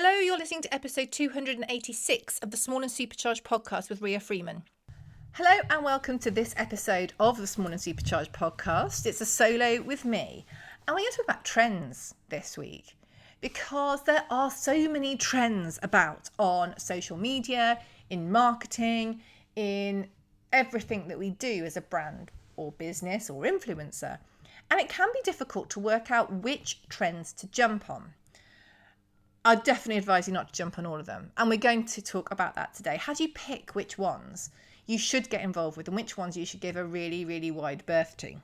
Hello, you're listening to episode 286 of the Small and Supercharged podcast with Ria Freeman. Hello and welcome to this episode of the Small and Supercharged podcast. It's a solo with me. And we're going to talk about trends this week because there are so many trends about on social media, in marketing, in everything that we do as a brand or business or influencer. And it can be difficult to work out which trends to jump on. I definitely advise you not to jump on all of them. And we're going to talk about that today. How do you pick which ones you should get involved with and which ones you should give a really, really wide berth to?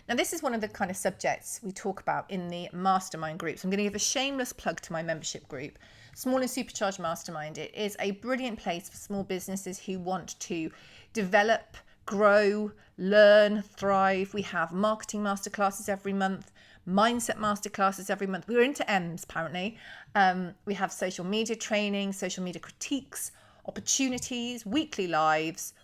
Now, this is one of the kind of subjects we talk about in the mastermind groups. I'm going to give a shameless plug to my membership group, Small and Supercharged Mastermind. It is a brilliant place for small businesses who want to develop, grow, learn, thrive. We have marketing masterclasses every month, mindset masterclasses every month. We're into M's apparently. We have social media training, social media critiques, opportunities, weekly lives,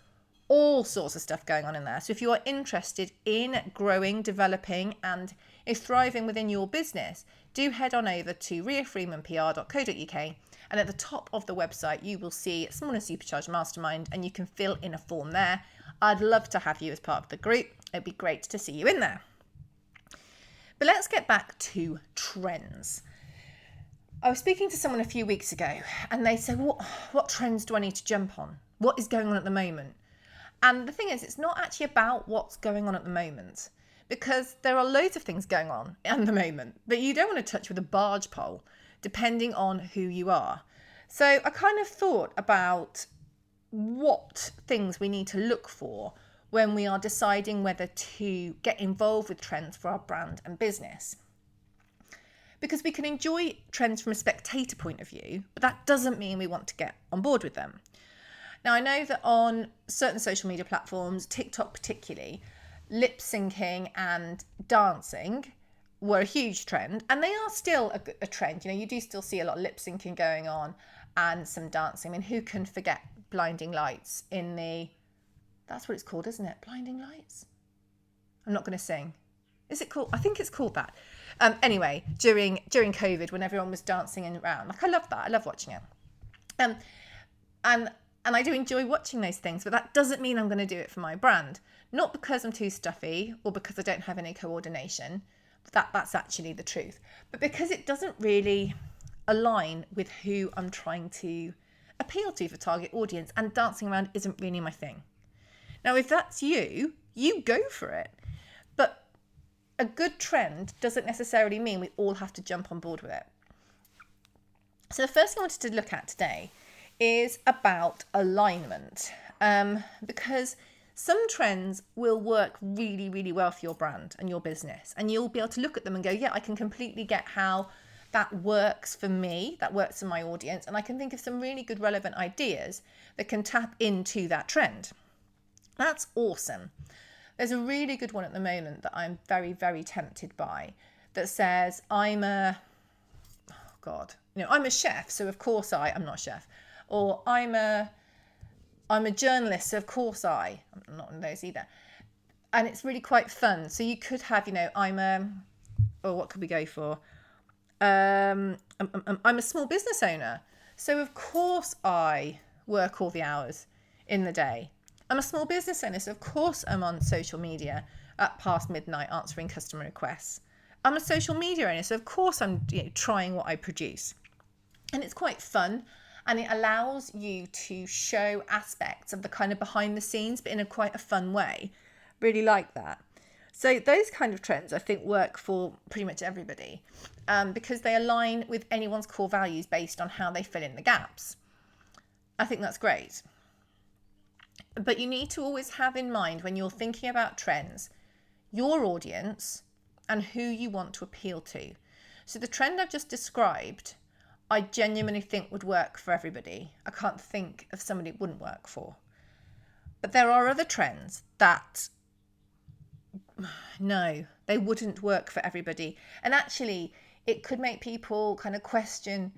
all sorts of stuff going on in there. So if you are interested in growing, developing and thriving within your business, do head on over to riafreemanpr.co.uk, and at the top of the website you will see Small and Supercharged Mastermind and you can fill in a form there. I'd love to have you as part of the group. It'd be great to see you in there. But let's get back to trends. I was speaking to someone a few weeks ago and they said, what trends do I need to jump on? What is going on at the moment? And the thing is, it's not actually about what's going on at the moment, because there are loads of things going on at the moment that you don't want to touch with a barge pole, depending on who you are. So I kind of thought about what things we need to look for when we are deciding whether to get involved with trends for our brand and business. Because we can enjoy trends from a spectator point of view, but that doesn't mean we want to get on board with them. Now, I know that on certain social media platforms, TikTok particularly, lip syncing and dancing were a huge trend, and they are still a trend. You know, you do still see a lot of lip syncing going on and some dancing. I mean, who can forget blinding lights in the... That's what it's called, isn't it? Blinding lights? I'm not going to sing. Is it called? I think it's called that. Anyway, during COVID, when everyone was dancing around, like I love that. I love watching it. And I do enjoy watching those things, but that doesn't mean I'm going to do it for my brand. Not because I'm too stuffy or because I don't have any coordination. That's actually the truth. But because it doesn't really align with who I'm trying to appeal to for target audience, and dancing around isn't really my thing. Now, if that's you, you go for it. But a good trend doesn't necessarily mean we all have to jump on board with it. So the first thing I wanted to look at today is about alignment. Because some trends will work really, really well for your brand and your business. And you'll be able to look at them and go, yeah, I can completely get how that works for me, that works for my audience. And I can think of some really good relevant ideas that can tap into that trend. That's awesome. There's a really good one at the moment that I'm very, very tempted by that says I'm a chef, so of course I'm not a chef. Or I'm a journalist, so of course I'm not one of those either. And it's really quite fun. So you could have, what could we go for? I'm a small business owner, so of course I work all the hours in the day. I'm a small business owner, so of course I'm on social media at past midnight answering customer requests. I'm a social media owner, so of course I'm trying what I produce. And it's quite fun, and it allows you to show aspects of the kind of behind the scenes, but in a quite a fun way. Really like that. So those kind of trends, I think, work for pretty much everybody because they align with anyone's core values based on how they fill in the gaps. I think that's great. But you need to always have in mind when you're thinking about trends, your audience and who you want to appeal to. So the trend I've just described, I genuinely think would work for everybody. I can't think of somebody it wouldn't work for. But there are other trends that, no, they wouldn't work for everybody. And actually, it could make people kind of question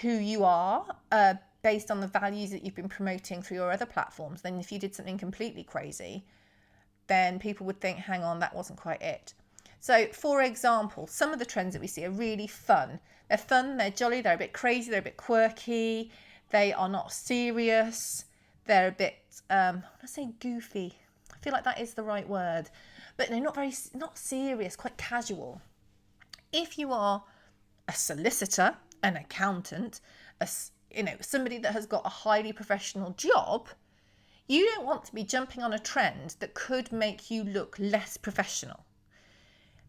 who you are based on the values that you've been promoting through your other platforms. Then if you did something completely crazy, then people would think, hang on, that wasn't quite it. So, for example, some of the trends that we see are really fun. They're fun, they're jolly, they're a bit crazy, they're a bit quirky, they are not serious, they're a bit, I want to say goofy. I feel like that is the right word. But they're not serious, quite casual. If you are a solicitor, an accountant, somebody that has got a highly professional job, you don't want to be jumping on a trend that could make you look less professional,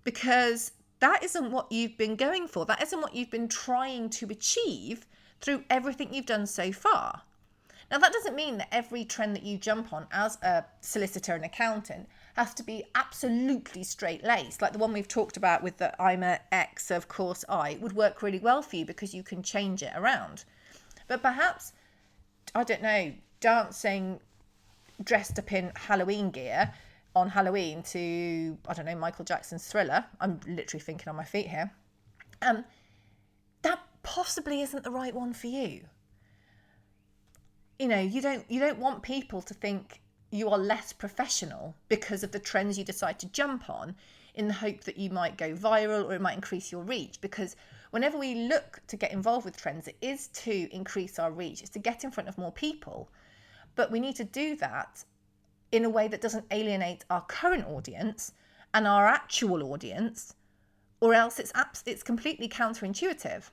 because that isn't what you've been going for. That isn't what you've been trying to achieve through everything you've done so far. Now, that doesn't mean that every trend that you jump on as a solicitor and accountant has to be absolutely straight-laced. Like the one we've talked about with the I'm a X, of course I, would work really well for you because you can change it around. But perhaps, I don't know, dancing dressed up in Halloween gear on Halloween to, I don't know, Michael Jackson's Thriller. I'm literally thinking on my feet here. That possibly isn't the right one for you. You know, you don't want people to think you are less professional because of the trends you decide to jump on in the hope that you might go viral or it might increase your reach. Because whenever we look to get involved with trends, it is to increase our reach. It's to get in front of more people. But we need to do that in a way that doesn't alienate our current audience and our actual audience, or else it's completely counterintuitive.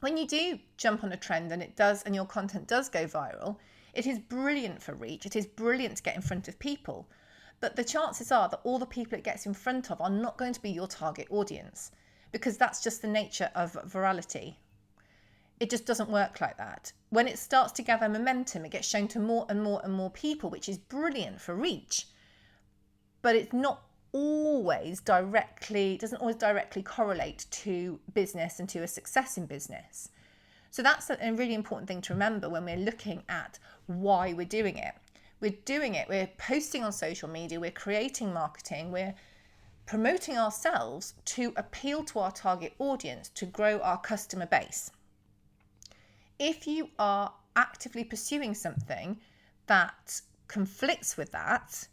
When you do jump on a trend and your content does go viral, it is brilliant for reach. It is brilliant to get in front of people. But the chances are that all the people it gets in front of are not going to be your target audience, because that's just the nature of virality. It just doesn't work like that. When it starts to gather momentum, it gets shown to more and more and more people, which is brilliant for reach. But it's not doesn't always directly correlate to business and to a success in business. So that's a really important thing to remember when we're looking at why we're doing it. We're posting on social media, we're creating marketing, we're promoting ourselves to appeal to our target audience, to grow our customer base. If you are actively pursuing something that conflicts with that,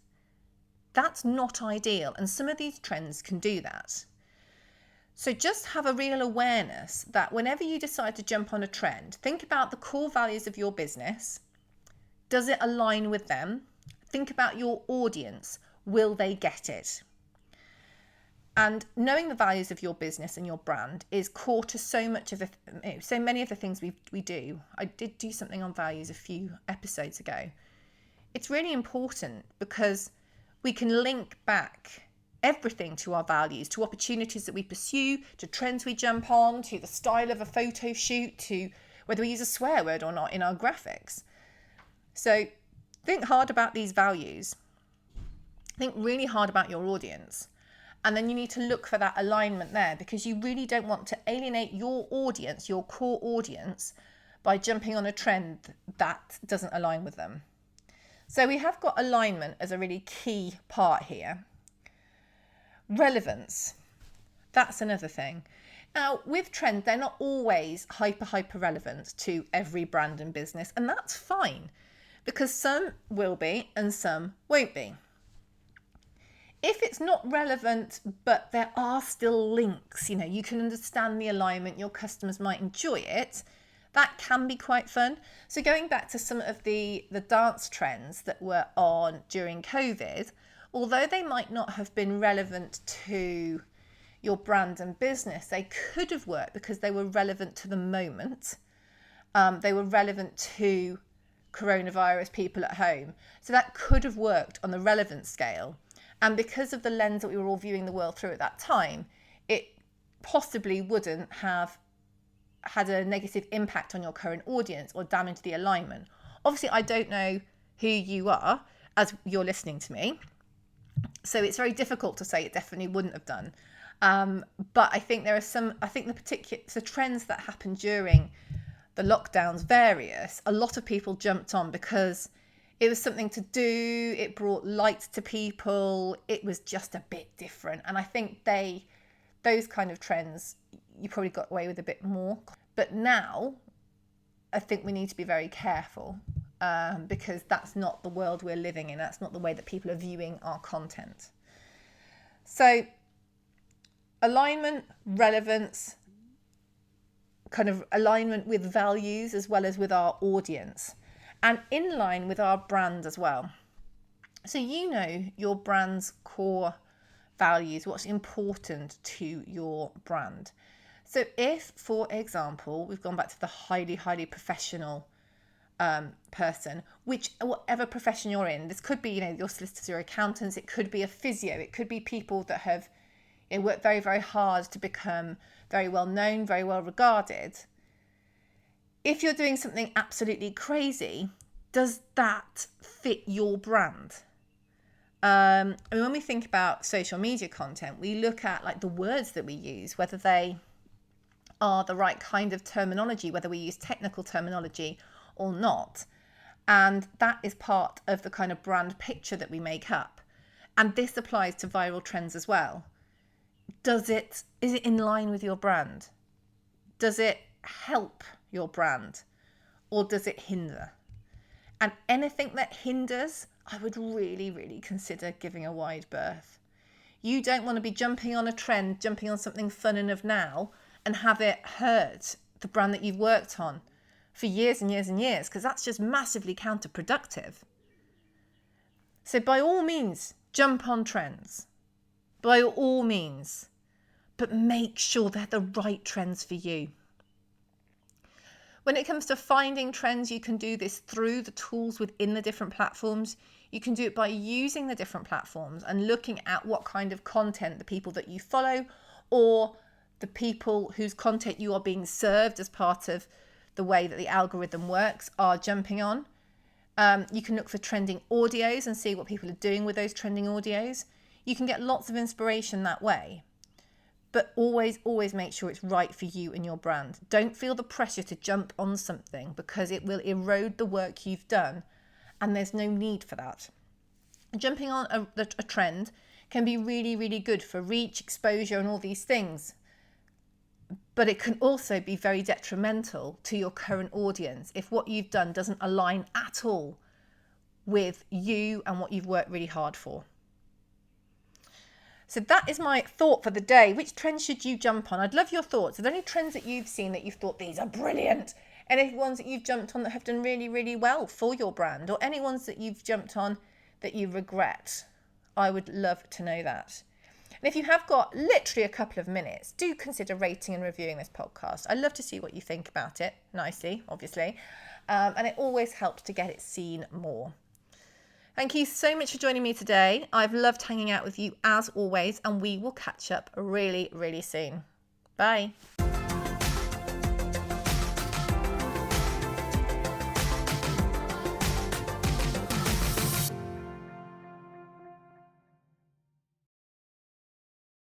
that's not ideal. And some of these trends can do that. So just have a real awareness that whenever you decide to jump on a trend, think about the core values of your business. Does it align with them? Think about your audience. Will they get it? And knowing the values of your business and your brand is core to so many of the things we do. I did do something on values a few episodes ago. It's really important because we can link back everything to our values, to opportunities that we pursue, to trends we jump on, to the style of a photo shoot, to whether we use a swear word or not in our graphics. So think hard about these values. Think really hard about your audience. And then you need to look for that alignment there, because you really don't want to alienate your audience, your core audience, by jumping on a trend that doesn't align with them. So we have got alignment as a really key part here. Relevance. That's another thing. Now, with trends, they're not always hyper relevant to every brand and business, and that's fine, because some will be and some won't be. If it's not relevant, but there are still links, you can understand the alignment, your customers might enjoy it, that can be quite fun. So going back to some of the dance trends that were on during COVID, although they might not have been relevant to your brand and business, they could have worked because they were relevant to the moment. They were relevant to coronavirus, people at home. So that could have worked on the relevance scale. And because of the lens that we were all viewing the world through at that time, it possibly wouldn't have had a negative impact on your current audience or damaged the alignment. Obviously, I don't know who you are as you're listening to me, so it's very difficult to say it definitely wouldn't have done. But I think the trends that happened during the lockdowns a lot of people jumped on because it was something to do, it brought light to people, it was just a bit different. And I think those kind of trends, you probably got away with a bit more. But now, I think we need to be very careful because that's not the world we're living in. That's not the way that people are viewing our content. So alignment, relevance, kind of alignment with values as well as with our audience, and in line with our brand as well. So you know your brand's core values, what's important to your brand. So if, for example, we've gone back to the highly professional person, whatever profession you're in, this could be, your solicitors, your accountants, it could be a physio, it could be people that have worked very hard to become very well known, very well regarded. If you're doing something absolutely crazy, does that fit your brand? When we think about social media content, we look at like the words that we use, whether they are the right kind of terminology, whether we use technical terminology or not. And that is part of the kind of brand picture that we make up. And this applies to viral trends as well. Is it in line with your brand? Does it help your brand? Or does it hinder? And anything that hinders, I would really consider giving a wide berth. You don't want to be jumping on a trend, jumping on something fun and of now, and have it hurt the brand that you've worked on for years and years, because that's just massively counterproductive. So by all means, jump on trends. By all means. But make sure they're the right trends for you. When it comes to finding trends, you can do this through the tools within the different platforms. You can do it by using the different platforms and looking at what kind of content the people that you follow or the people whose content you are being served as part of the way that the algorithm works are jumping on. You can look for trending audios and see what people are doing with those trending audios. You can get lots of inspiration that way. But always make sure it's right for you and your brand. Don't feel the pressure to jump on something because it will erode the work you've done, and there's no need for that. Jumping on a trend can be really good for reach, exposure, and all these things. But it can also be very detrimental to your current audience if what you've done doesn't align at all with you and what you've worked really hard for. So that is my thought for the day. Which trends should you jump on? I'd love your thoughts. Are there any trends that you've seen that you've thought these are brilliant? Any ones that you've jumped on that have done really well for your brand? Or any ones that you've jumped on that you regret? I would love to know that. And if you have got literally a couple of minutes, do consider rating and reviewing this podcast. I'd love to see what you think about it, nicely, obviously. And it always helps to get it seen more. Thank you so much for joining me today. I've loved hanging out with you as always, and we will catch up really soon. Bye.